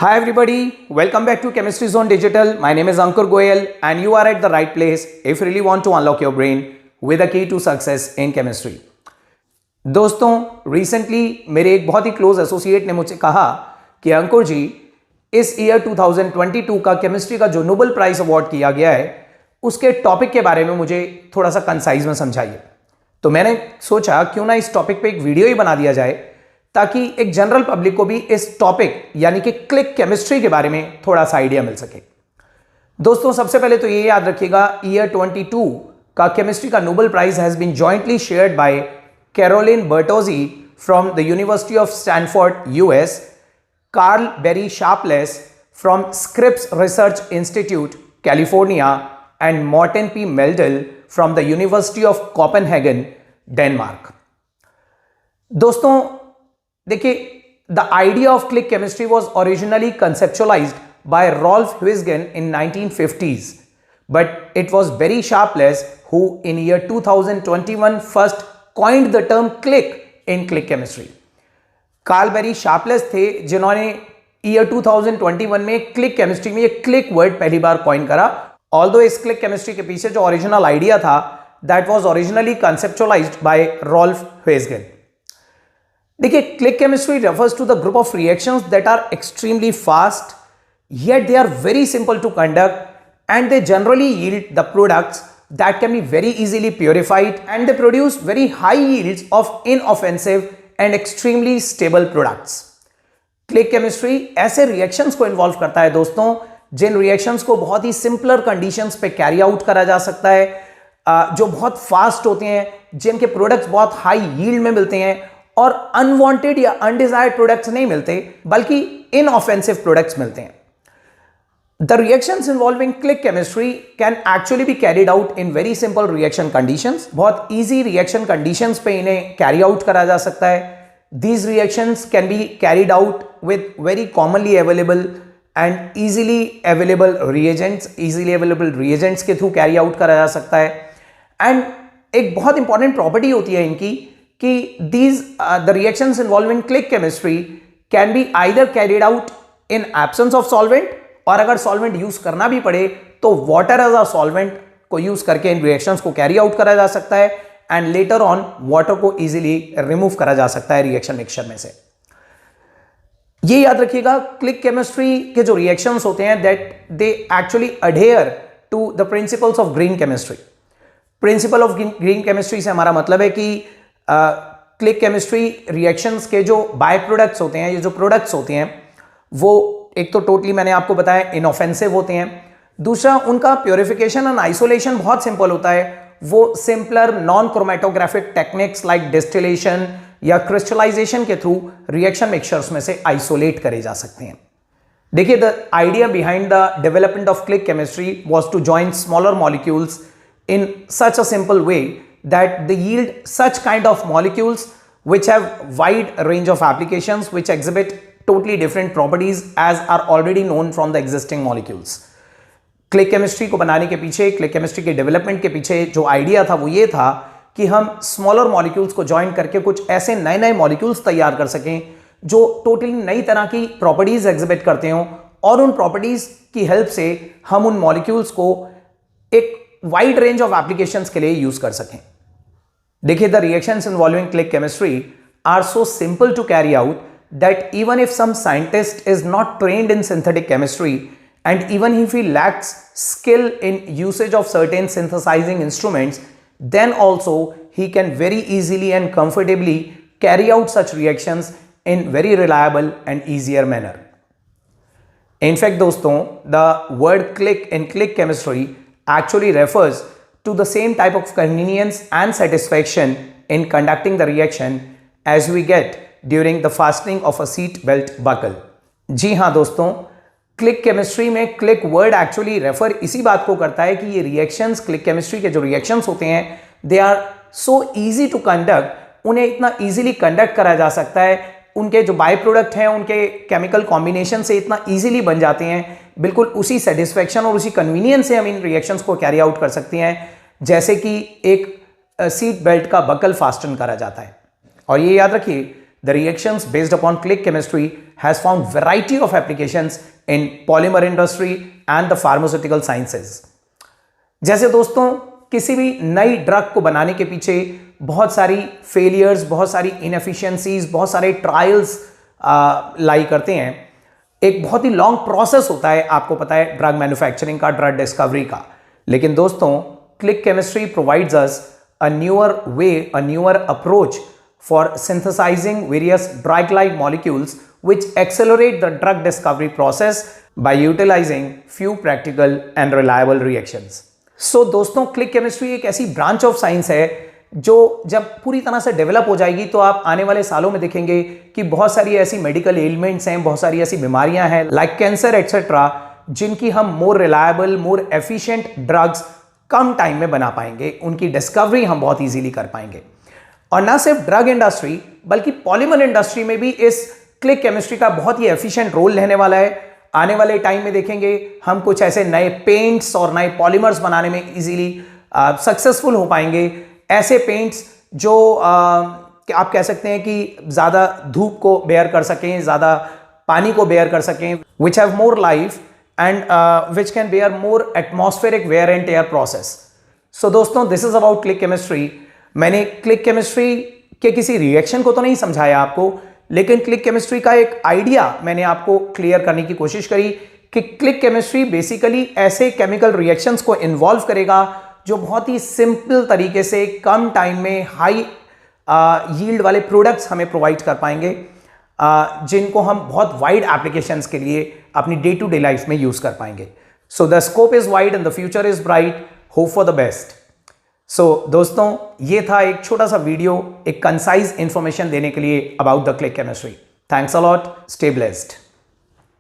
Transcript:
Hi everybody, welcome back to Chemistry Zone Digital. My name is Ankur Goyal and you are at the right place if you really want to unlock your brain with a key to success in chemistry. दोस्तों, recently मेरे एक बहुत ही close associate ने मुझसे कहा कि अंकुर जी, इस year 2022 का केमिस्ट्री का जो नोबेल प्राइज अवार्ड किया गया है उसके टॉपिक के बारे में मुझे थोड़ा सा कंसाइज में समझाइए। तो मैंने सोचा क्यों ना इस टॉपिक पे एक वीडियो ही बना दिया जाए ताकि एक जनरल पब्लिक को भी इस टॉपिक यानी कि क्लिक केमिस्ट्री के बारे में थोड़ा सा आइडिया मिल सके। दोस्तों, सबसे पहले तो ये याद रखिएगा, ईयर 22 का केमिस्ट्री का Nobel prize has been jointly shared by Carolyn Bertozzi from the university of Stanford US, Karl Barry Sharpless from Scripps research institute California and Morten P Meldal from the university of Copenhagen Denmark. दोस्तों देखिए, the idea of click chemistry was originally conceptualised by Rolf Huisgen in 1950s, but it was Barry Sharpless who in year 2021 first coined the term click in click chemistry. Karl Barry Sharpless थे जिन्होंने year 2021 में click chemistry में ये click word पहली बार coin करा। Although इस click chemistry के पीछे जो ओरिजिनल आइडिया था that was originally conceptualised by Rolf Huisgen. देखिए, click chemistry refers to the group of reactions that are extremely fast yet they are very simple to conduct and they generally yield the products that can be very easily purified and they produce very high yields of inoffensive and extremely stable products. Click chemistry ऐसे reactions को involve करता है दोस्तों जिन reactions को बहुत ही simpler conditions पे carry out करा जा सकता है, जो बहुत फास्ट होते हैं, जिनके प्रोडक्ट्स बहुत हाई यील्ड में मिलते हैं और अनवांटेड या अनडिजायर्ड प्रोडक्ट्स नहीं मिलते बल्कि इनऑफेंसिव प्रोडक्ट्स मिलते हैं। The reactions involving click chemistry can actually be carried out in very simple reaction conditions. बहुत easy reaction conditions पे इन्हें carry out करा जा सकता है। These reactions can be carried out with very commonly available and easily available reagents के through carry out करा जा सकता है। And एक बहुत important property होती है इनकी कि the reactions involving click chemistry can be either carried out in absence of solvent, और अगर सॉल्वेंट यूज करना भी पड़े तो वाटर एज अ सॉल्वेंट को यूज करके इन रिएक्शंस को कैरी आउट करा जा सकता है एंड लेटर ऑन वाटर को इजीली रिमूव करा जा सकता है रिएक्शन मिक्सचर में से। ये याद रखिएगा, क्लिक केमिस्ट्री के जो रिएक्शंस होते हैं that they actually adhere to the principles of green chemistry. Principle of green chemistry से हमारा मतलब है कि क्लिक केमिस्ट्री रिएक्शंस के जो बाय प्रोडक्ट्स होते हैं, ये जो प्रोडक्ट्स होते हैं, वो एक तो टोटली मैंने आपको बताया इनऑफेंसिव होते हैं, दूसरा उनका प्योरिफिकेशन एंड आइसोलेशन बहुत सिंपल होता है। वो simpler non chromatographic techniques like distillation या क्रिस्टलाइजेशन के थ्रू रिएक्शन मिक्सचर्स में से आइसोलेट करे जा सकते हैं। देखिए, the idea behind the development of click chemistry was to join smaller molecules in such a simple way that they yield such kind of molecules which have wide range of applications which exhibit totally different properties as are already known from the existing molecules. Click chemistry को बनाने के पीछे, click chemistry के development के पीछे जो idea था वो ये था कि हम स्मॉलर मॉलिक्यूल्स को ज्वाइन करके कुछ ऐसे नए नए मॉलिक्यूल्स तैयार कर सकें जो टोटली नई तरह की प्रॉपर्टीज एग्जिबिट करते हों और उन प्रॉपर्टीज की हेल्प से हम उन मॉलिक्यूल्स को एक वाइड रेंज ऑफ एप्लीकेशंस के लिए यूज कर सकें। देखिए, the reactions involving click chemistry are so simple to carry out that even if some scientist is not trained in synthetic chemistry and even if he lacks skill in usage of certain synthesizing instruments, then also he can very easily and comfortably carry out such reactions in very reliable and easier manner. In fact, दोस्तों, the word click in click chemistry actually refers to the same type of convenience and satisfaction in conducting the reaction as we get during the fastening of a seat belt buckle. जी हाँ दोस्तों, click chemistry में click word actually refer इसी बात को करता है कि ये रिएक्शंस, क्लिक केमिस्ट्री के जो रिएक्शंस होते हैं, they are so easy to conduct, उन्हें इतना इजीली कंडक्ट करा जा सकता है, उनके जो बाय प्रोडक्ट हैं उनके केमिकल कॉम्बिनेशन से इतना इजीली बन जाते हैं, बिल्कुल उसी सेटिस्फैक्शन और उसी कन्वीनियंस से हम इन रिएक्शंस को कैरी आउट कर सकते हैं जैसे कि एक सीट बेल्ट का बकल फास्टन करा जाता है। और ये याद रखिए, the reactions based upon click chemistry has found variety of applications in polymer industry and the pharmaceutical sciences. जैसे दोस्तों किसी भी नई ड्रग को बनाने के पीछे बहुत सारी फेलियर्स, बहुत सारी इनएफिशिएंसीज, बहुत सारे ट्रायल्स लाई करते हैं। एक बहुत ही लॉन्ग प्रोसेस होता है, आपको पता है, ड्रग मैन्युफैक्चरिंग का, ड्रग डिस्कवरी का। लेकिन दोस्तों click chemistry provides us a newer way, a newer approach for synthesizing various drug-like molecules which accelerate the drug discovery process by utilizing few practical and reliable reactions. So दोस्तों click chemistry एक ऐसी branch of science है जो जब पूरी तरह से develop हो जाएगी तो आप आने वाले सालों में देखेंगे कि बहुत सारी ऐसी मेडिकल एलिमेंट्स हैं, बहुत सारी ऐसी बीमारियां हैं लाइक कैंसर एक्सेट्रा, जिनकी हम more reliable, more efficient drugs कम टाइम में बना पाएंगे, उनकी डिस्कवरी हम बहुत इजीली कर पाएंगे। और ना सिर्फ ड्रग इंडस्ट्री बल्कि पॉलीमर इंडस्ट्री में भी इस क्लिक केमिस्ट्री का बहुत ही एफिशिएंट रोल रहने वाला है। आने वाले टाइम में देखेंगे हम कुछ ऐसे नए पेंट्स और नए पॉलीमर्स बनाने में इजीली सक्सेसफुल हो पाएंगे। ऐसे पेंट्स जो आप कह सकते हैं कि ज़्यादा धूप को बेयर कर सकें, ज़्यादा पानी को बेयर कर सकें, which have more life and which can bear more atmospheric wear and tear process. So दोस्तों this is about click chemistry. मैंने click chemistry के किसी रिएक्शन को तो नहीं समझाया आपको, लेकिन click chemistry का एक आइडिया मैंने आपको क्लियर करने की कोशिश करी कि click chemistry बेसिकली ऐसे केमिकल रिएक्शंस को इन्वॉल्व करेगा जो बहुत ही सिंपल तरीके से कम टाइम में हाई यील्ड वाले प्रोडक्ट्स हमें प्रोवाइड कर पाएंगे, जिनको हम बहुत वाइड एप्लीकेशंस के लिए अपनी डे टू डे लाइफ में यूज कर पाएंगे। So the scope is wide and the future is bright, hope for the best. So दोस्तों ये था एक छोटा सा वीडियो, एक कंसाइज इंफॉर्मेशन देने के लिए about the click chemistry. Thanks a lot, stay blessed.